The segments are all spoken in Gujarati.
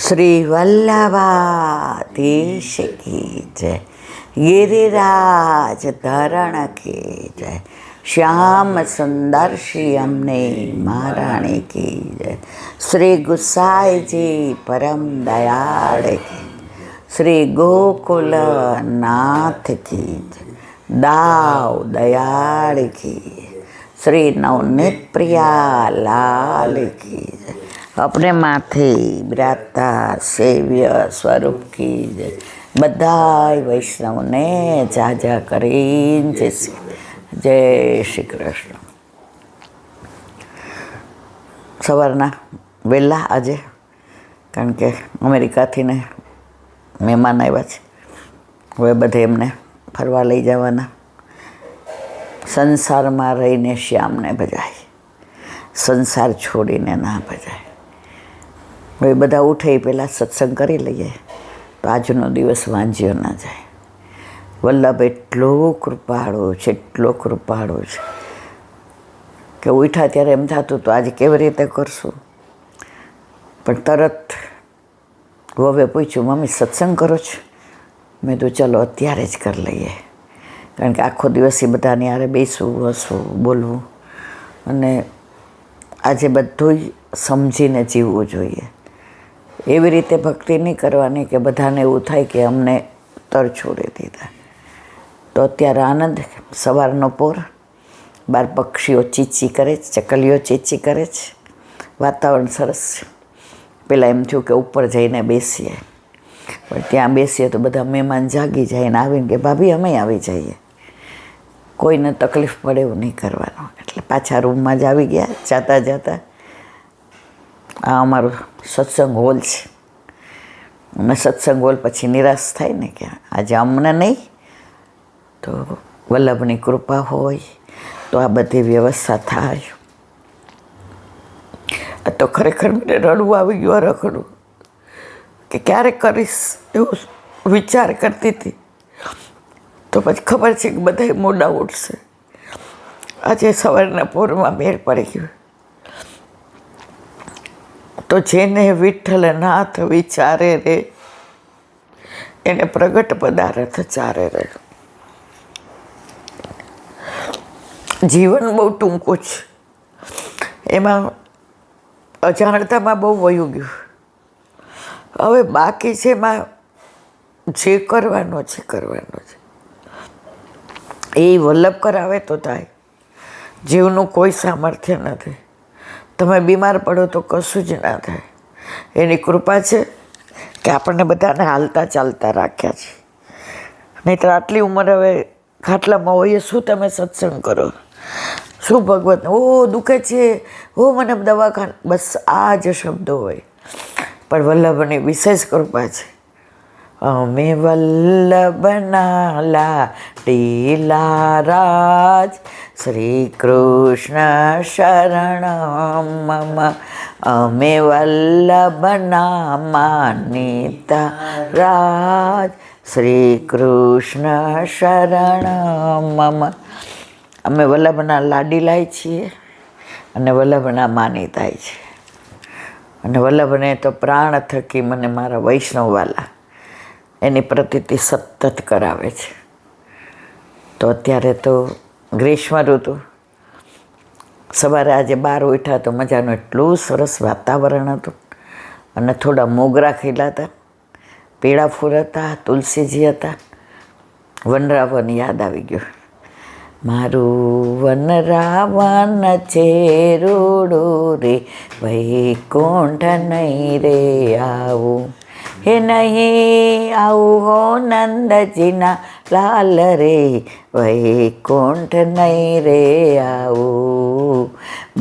श्री वल्लभाधीश की जय, गिरिराज धरण की जय, श्याम सुंदर श्री अम्ने महारानी की जय, श्री गुसाई जी परम दयाल की, श्री गोकुल नाथ की जय, दाव दयाल की, श्री नवनीत प्रिया लाल की जय, अपने माथे बिराजता सेव्य स्वरूप की जय, बधाय वैष्णवने जाजा કરીને जय श्री कृष्ण। સવારના વહેલા આજે કારણ કે અમેરિકાથી ને મહેમાન આવ્યા છે, હવે બધે એમને ફરવા લઈ જવાના. સંસારમાં રહીને શ્યામને ભજાય, સંસાર છોડીને ના ભજાય. હવે બધા ઉઠે પહેલાં સત્સંગ કરી લઈએ તો આજનો દિવસ વાંજ્યો ના જાય. વલ્લભ એટલો કૃપાળુ છે, એટલો કૃપાળુ છે કે ઉઠ્યા ત્યારે એમ થતું તો આજે કેવી રીતે કરશું, પણ તરત વવે પૂછ્યું, મમ્મી સત્સંગ કરો છો? મેં તો ચલો અત્યારે જ કરી લઈએ, કારણ કે આખો દિવસ એ બધાની હારે બેસવું, હસવું, બોલવું, અને આજે બધું સમજીને જીવવું જોઈએ. એવી રીતે ભક્તિ નહીં કરવાની કે બધાને એવું થાય કે અમને તર છોડી દીધા. તો અત્યારે આનંદ, સવારનો પોર, બાર પક્ષીઓ ચીચી કરે છે, ચકલીઓ ચીચી કરે છે, વાતાવરણ સરસ છે. પહેલાં એમ થયું કે ઉપર જઈને બેસીએ, પણ ત્યાં બેસીએ તો બધા મહેમાન જાગી જાય ને આવીને કે ભાભી અમે આવી જઈએ. કોઈને તકલીફ પડે એવું નહીં કરવાનું. એટલે પાછા રૂમમાં જ આવી ગયા. જાતા જાતા આ અમારો સત્સંગ હોલ છે, અને સત્સંગ હોલ પછી નિરાશ થાય ને કે આજે અમને નહીં, તો વલ્લભની કૃપા હોય તો આ બધી વ્યવસ્થા થાય. તો ખરેખર મને રડવું આવી ગયું, રખડું કે ક્યારે કરીશ એવું વિચાર કરતી હતી. તો પછી ખબર છે કે બધા મોડા ઉઠશે. આજે સવારના પોરમાં મેળ પડી ગયું. તો જેને વિઠ્ઠલનાથ વિચારે રે, એને પ્રગટ પદાર્થ ચારે રે. જીવન બહુ ટૂંકું છે, એમાં અજાણતામાં બહુ વયું ગયું. હવે બાકી છે એમાં જે કરવાનો છે કરવાનો છે. એ વલ્લભ કરાવે તો થાય. જીવનું કોઈ સામર્થ્ય નથી. તમે બીમાર પડો તો કશું જ ના થાય. એની કૃપા છે કે આપણને બધાને હાલતા ચાલતા રાખ્યા છે. નહીંતર આટલી ઉંમર હવે ખાટલામાં હોઈએ, શું તમે સત્સંગ કરો, શું ભગવત, ઓ દુખે છે, ઓ મને દવાખાને, બસ આ જ શબ્દો હોય. પણ વલ્લભની વિશેષ કૃપા છે. અમે વલ્લભના લાડીલા રાજ, શ્રી કૃષ્ણ શરણમ મમ. અમે વલ્લભના માનિતા રાજ, શ્રી કૃષ્ણ શરણમ મમ. અમે વલ્લભના લાડીલાય છીએ અને વલ્લભના માનીતાય છીએ. અને વલ્લભને તો પ્રાણ થકી મને મારા વૈષ્ણવવાલા એની પ્રતીતિ સતત કરાવે છે. તો અત્યારે તો ગ્રીષ્મ ઋતુ, સવારે આજે બહાર ઉઠ્યા તો મજાનું એટલું સરસ વાતાવરણ હતું, અને થોડા મોગરા ખીલાતા, પીળા ફૂલ હતા, તુલસીજી હતા. વનરાવન યાદ આવી ગયું. મારું વનરાવન છે રૂડું રે, વૈકુંઠ નહીં રે આવું, હે નહીં આવું હો નંદજીના લાલ રે, વૈકુંઠ નહીં રે આવું.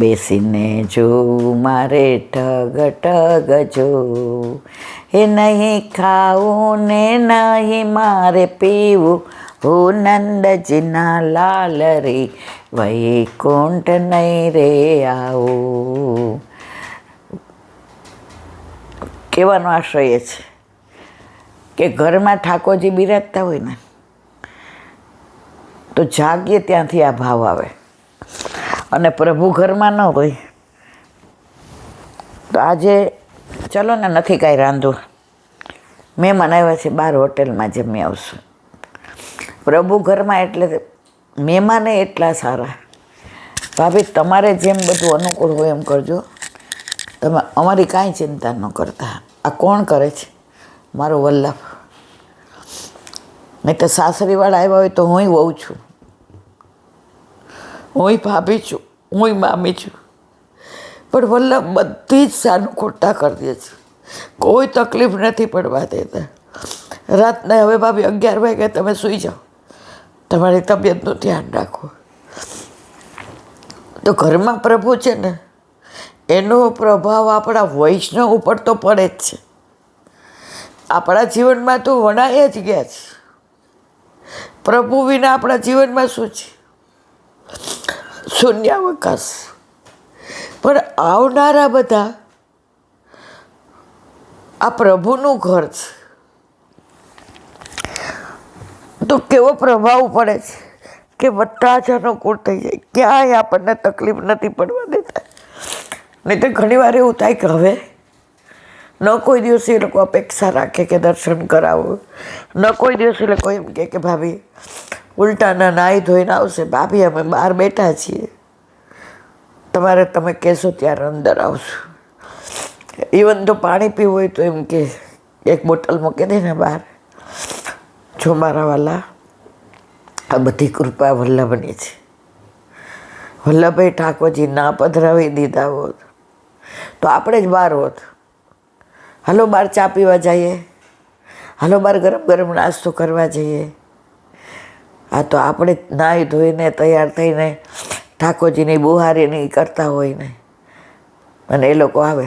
બેસીને જોઉં મારે ઠગ ઠગ જોઉં, હે નહીં ખાવું ને નહીં મારે પીવું, હો નંદજીના લાલ રે, વૈકુંઠ નહીં રે આવું. કહેવાનો આશ્રય છે કે ઘરમાં ઠાકોરજી બિરાજતા હોય ને તો જાગીએ ત્યાંથી આ ભાવ આવે, અને પ્રભુ ઘરમાં ન હોય તો આજે ચલો ને નથી કાંઈ રાંધવું, મહેમાન આવ્યા છે, બહાર હોટેલમાં જમી આવશું. પ્રભુ ઘરમાં એટલે મહેમાને એટલા સારા. ભાભી તમારે જેમ બધું અનુકૂળ હોય એમ કરજો, તમે અમારી કાંઈ ચિંતા ન કરતા. આ કોણ કરે છે? મારો વલ્લભ. નહીં તો સાસરીવાળા આવ્યા હોય તો હુંય વહુ છું, હુંય ભાભી છું, હુંય મામી છું, પણ વલ્લભ બધી જ સાનું ખોટા કરી દે છે, કોઈ તકલીફ નથી પડવા દેતા. રાતના હવે ભાભી 11 વાગે તમે સૂઈ જાઓ, તમારી તબિયતનું ધ્યાન રાખો. તો ઘરમાં પ્રભુ છે ને, એનો પ્રભાવ આપણા વૈષ્ણવ ઉપર તો પડે જ છે. આપણા જીવનમાં તો વણાઈ જ ગયા છે. પ્રભુ વિના આપણા જીવનમાં શું છે? શૂન્યાવકાશ. પણ આવનારા બધા આ પ્રભુનું ઘર છે, તો કેવો પ્રભાવ પડે છે કે બધા જ અનુકૂળ થઈ જાય, ક્યાંય આપણને તકલીફ નથી પડવા દેતા. નહીં તો ઘણી વાર એવું થાય કે હવે ન કોઈ દિવસ એ લોકો અપેક્ષા રાખે કે દર્શન કરાવો, ન કોઈ દિવસ એ લોકો એમ કે ભાભી ઉલટાના નાહી ધોઈને આવશે, ભાભી અમે બહાર બેઠા છીએ, તમારે તમે કહેશો ત્યારે અંદર આવશું. ઇવન તો પાણી પીવું હોય તો એમ કે એક બોટલ મૂકી દે ને બહાર. જો મારા વાલા, આ બધી કૃપા વલ્લભની છે. વલ્લભભાઈ ઠાકોરજી ના પધરાવી દીધા હોત તો આપણે જ બહાર હોત. હાલો બહાર ચા પીવા જઈએ, હાલો બહાર ગરમ ગરમ નાસ્તો કરવા જઈએ. આ તો આપણે નાહી ધોઈને તૈયાર થઈને ઠાકોરજીની બુહારીની કરતા હોય ને, અને એ લોકો આવે,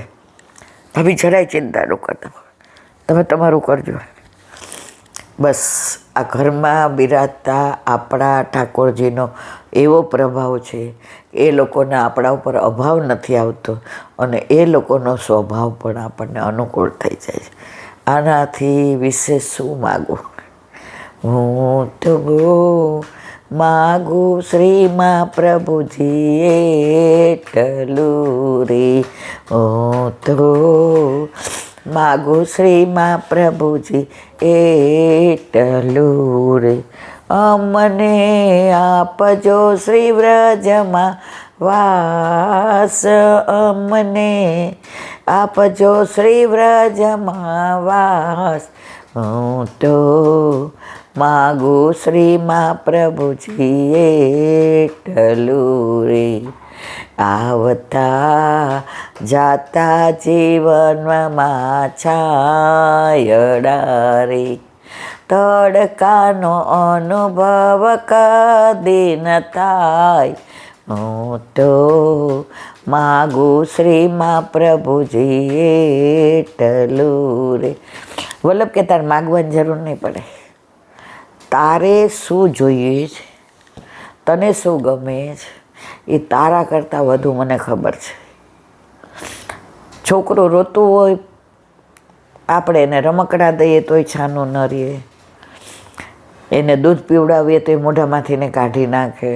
ભાભી જરાય ચિંતા ન કરતા, તમે તમારું કરજો. બસ આ ઘરમાં બિરાજતા આપણા ઠાકોરજીનો એવો પ્રભાવ છે, એ લોકોને આપણા ઉપર અભાવ નથી આવતો, અને એ લોકોનો સ્વભાવ પણ આપણને અનુકૂળ થઈ જાય છે. આનાથી વિશેષ શું માગું? હું તો માગું શ્રીમાં પ્રભુજી એટલું રે, હું તો માગું શ્રીમાં પ્રભુજી એટલું રે. અમને આપજો શ્રી વ્રજમાં વાસ, અમને આપજો શ્રી વ્રજમાં વાસ. હું તો માગું શ્રીમાં પ્રભુજી એટલું રે. આવતા જાતા જીવનમાં છાયડા રે, તડકાનો અનુભવ કદી ન થાય. હું તો માગું શ્રીમાં પ્રભુજી એટલું રે. વલ્લભ કે તારે માગવાની જરૂર નહીં પડે, તારે શું જોઈએ છે, તને શું ગમે છે, એ તારા કરતાં વધુ મને ખબર છે. છોકરો રોતું હોય, આપણે એને રમકડા દઈએ તોય છાનું ન રહે, એને દૂધ પીવડાવીએ તો એ મોઢામાંથી ને કાઢી નાખે,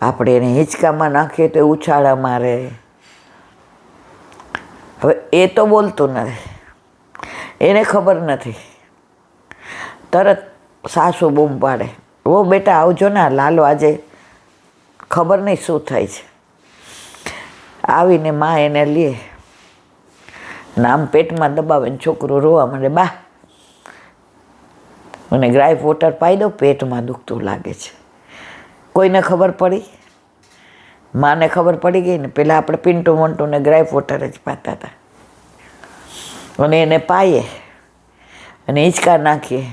આપણે એને હિંચકામાં નાખીએ તો એ ઉછાળા મારે. હવે એ તો બોલતું નથી, એને ખબર નથી, તરત સાસુ બૂમ પાડે, ઓ બેટા આવજો ને, લાલો આજે ખબર નહીં શું થાય છે. આવીને માં એને લે, નામ પેટમાં દબાવે ને છોકરો રોવા માંડે, બા મને ગ્રાઇપ વોટર પાઈ દો, પેટમાં દુખતું લાગે છે. કોઈને ખબર પડી? માને ખબર પડી ગઈ ને. પહેલાં આપણે પિન્ટુ મોન્ટુને ગ્રાઇપ વોટર જ પાતા હતા, અને એને પાઈએ અને હિંચકા નાખીએ,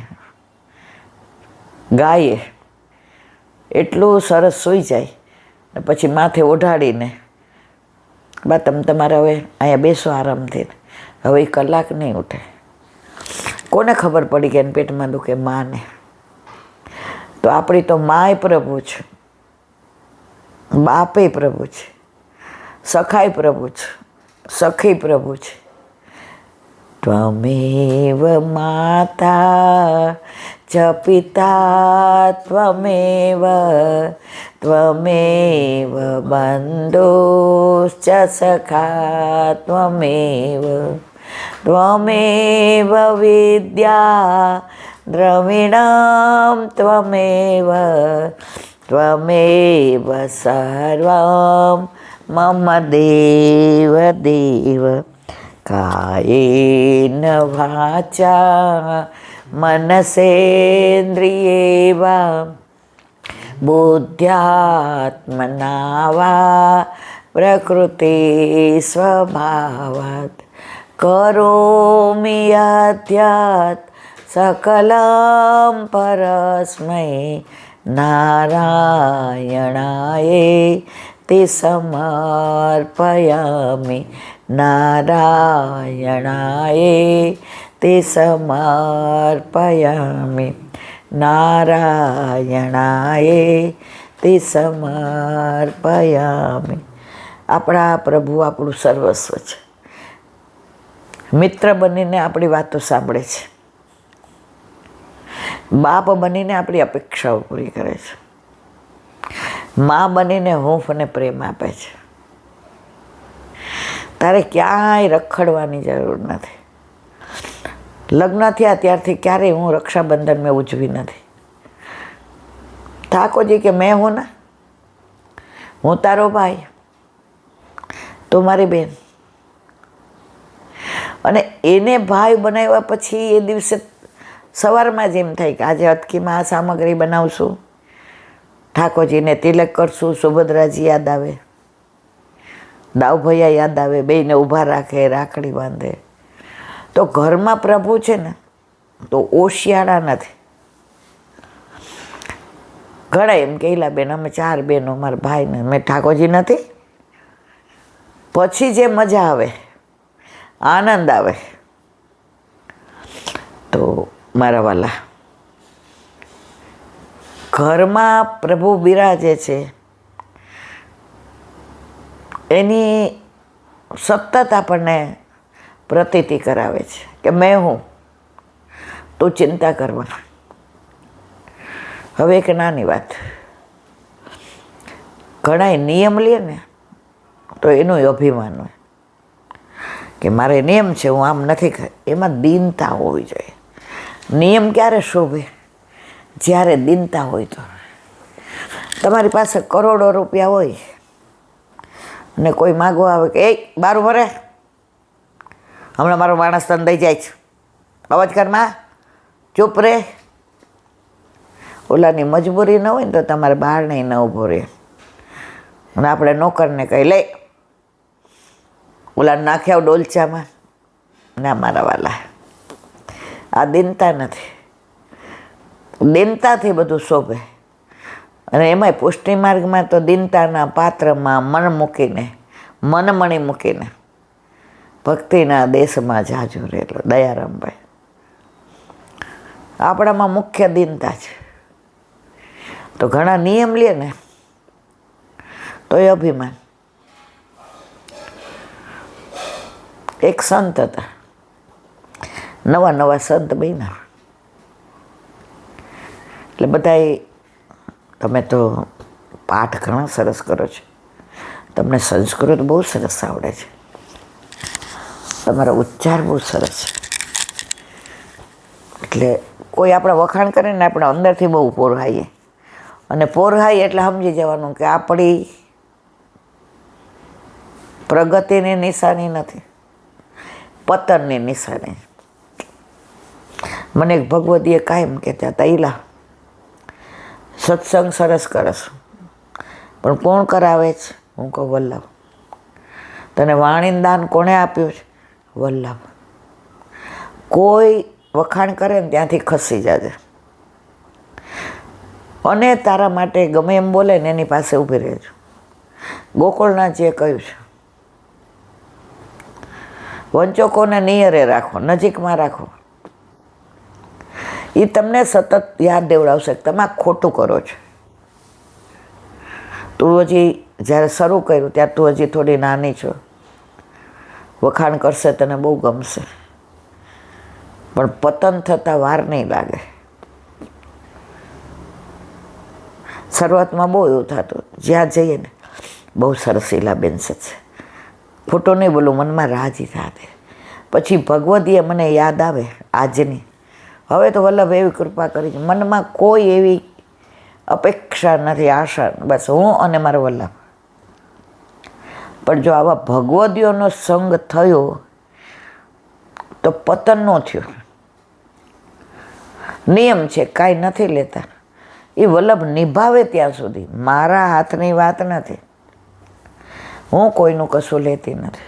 ગાઈએ, એટલું સરસ સૂઈ જાય. ને પછી માથે ઓઢાડીને, બા તમે તમારે હવે અહીંયા બેસો આરામથી, હવે એ કલાક નહીં ઉઠે. કોને ખબર પડી કે એને પેટમાં દુખે? માને. તો આપણી તો માય પ્રભુ છે, બાપે પ્રભુ છે, સખાય પ્રભુ છે, સખી પ્રભુ છે. ત્વમેવ માતા ચ પિતા ત્વમેવ, ત્વમેવ બંધુશ્ચ સખા ત્વમેવ, ત્વમેવ વિદ્યા દ્રવિણમ ત્વમેવ ત્વમેવ સર્વમ મમ દેવ દેવ કાયેન વાચા મનસેન્દ્રિયેવા બુદ્ધ્યાત્મના વા પ્રકૃતિ સ્વભાવાત કરોમિ યદ્યત સકલં પરસ્મૈ નારાયણાય તે સમર્પયામિ નારાયણાય તે સમર્પયામિ નારાયણાય તે સમર્પયામિ. આપણા પ્રભુ આપણું સર્વસ્વ છે. મિત્ર બનીને આપણી વાતો સાંભળે છે. બાપ બનીને આપણી અપેક્ષાઓ પૂરી કરે છે. મા બનીને હૂંફ અને પ્રેમ આપે છે. તારે ક્યાંય રખડવાની જરૂર નથી. લગ્ન થયા ત્યારથી ક્યારેય હું રક્ષાબંધન મેં ઉજવી નથી. ઠાકોરજી કે મેં હું ના, હું તારો ભાઈ, તું મારી બેન. અને એને ભાઈ બનાવ્યા પછી એ દિવસે સવારમાં જ એમ થાય કે આજે અટકીમાં આ સામગ્રી બનાવશું, ઠાકોરજીને તિલક કરશું, સુભદ્રાજી યાદ આવે, દાવભૈયા યાદ આવે, બેયને ઊભા રાખે, રાખડી બાંધે. તો ઘરમાં પ્રભુ છે ને તો ઓશિયાળા નથી. ઘણા એમ કહેલા બેન અમે 4 બહેનો, મારા ભાઈને મેં ઠાકોરજી નથી. પછી જે મજા આવે, આનંદ આવે, તો મારા વાલા ઘરમાં પ્રભુ બિરાજે છે એની સતત આપણને પ્રતીતિ કરાવે છે કે મેં હું, તું ચિંતા કરવાના. હવે એક નાની વાત, ઘણા નિયમ લે ને તો એનું અભિમાન હોય કે મારે નિયમ છે, હું આમ નથી કરે. એમાં દીનતા હોવી જોઈએ. નિયમ ક્યારે શોભે? જ્યારે દીનતા હોય. તો તમારી પાસે કરોડો રૂપિયા હોય અને કોઈ માગવા આવે કે એ બારું ભરે, હમણાં મારો માણસ તને દઈ જાય છે, અવાજ કરમાં, ચૂપ રે. ઓલાની મજબૂરી ન હોય ને તો તમારે બહાર નહીં ન ઊભો રહે. અને આપણે નોકરને કહી લે ઓલા નાખ્યા ડોલચામાં. ના મારા વાલા, આ દીનતા નથી. દીનતાથી બધું શોભે. અને એમાંય પુષ્ટિ માર્ગમાં તો દીનતાના પાત્રમાં મન મૂકીને, મનમણી મૂકીને ભક્તિના દેશમાં જાજો રહેલો દયારામભાઈ. આપણામાં મુખ્ય દીનતા છે. તો ઘણા નિયમ લે ને તો એ અભિમાન. એક સંત હતા, નવા નવા સંત બન્યા. એટલે બધાએ તમે તો પાઠ ઘણા સરસ કરો છો, તમને સંસ્કૃત બહુ સરસ આવડે છે, તમારો ઉચ્ચાર બહુ સરસ છે. એટલે કોઈ આપણા વખાણ કરે ને આપણે અંદરથી બહુ પોરહાઈએ. અને પોરહાઈ એટલે સમજી જવાનું કે આપણી પ્રગતિની નિશાની નથી, પતનની નિશાની. મને એક ભગવદીએ કાયમ કહેતા હતા, ઈલા સત્સંગ સરસ કરસ પણ કોણ કરાવે છે? હું કહું વલ્લભ. તને વાણીનું દાન કોણે આપ્યું છે? વલ્લભ. કોઈ વખાણ કરે ને ત્યાંથી ખસી જાજે, અને તારા માટે ગમે એમ બોલે ને એની પાસે ઊભી રહેજો. ગોકુળનાથજીએ કહ્યું છે, વંચકોને નિયરે રાખો, નજીકમાં રાખો. એ તમને સતત યાદ દેવડાવશે કે તમે ખોટું કરો છો. તું હજી જ્યારે શરૂ કર્યું ત્યારે તું હજી થોડી નાની છો, વખાણ કરશે તને બહુ ગમશે, પણ પતન થતાં વાર નહીં લાગે. શરૂઆતમાં બહુ એવું થતું, જ્યાં જઈએ ને બહુ સરસ ઈલાબેન છે, ખોટો નહીં બોલું, મનમાં રાજી થાતે. પછી ભગવદીએ મને યાદ આવે આજની. હવે તો વલ્લભ એવી કૃપા કરી છે, મનમાં કોઈ એવી અપેક્ષા નથી, આશા, બસ હું અને મારો વલ્લભ. પણ જો આવા ભગવદીઓનો સંગ થયો તો પતન ન થયો. નિયમ છે, કાંઈ નથી લેતા. એ વલ્લભ નિભાવે ત્યાં સુધી. મારા હાથની વાત નથી, હું કોઈનું કશું લેતી નથી.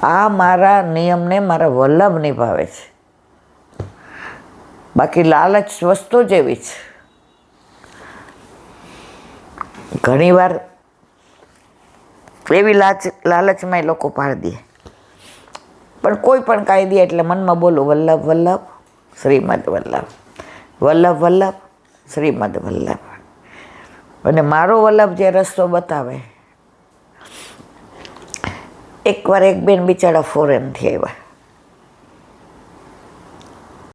આ મારા નિયમને મારા વલ્લભ નિભાવે છે. બાકી લાલચ વસ્તુ જ એવી છે. ઘણીવાર એવી લાલચમાં એ લોકો પાડી દે, પણ કોઈ પણ કાંઈ દે એટલે મનમાં બોલું વલ્લભ વલ્લભ શ્રીમદ વલ્લભ, વલ્લભ વલ્લભ શ્રીમદ વલ્લભ. અને મારો વલ્લભ જે રસ્તો બતાવે. એકવાર એક બેન બિચારા ફોરેનથી આવ્યા,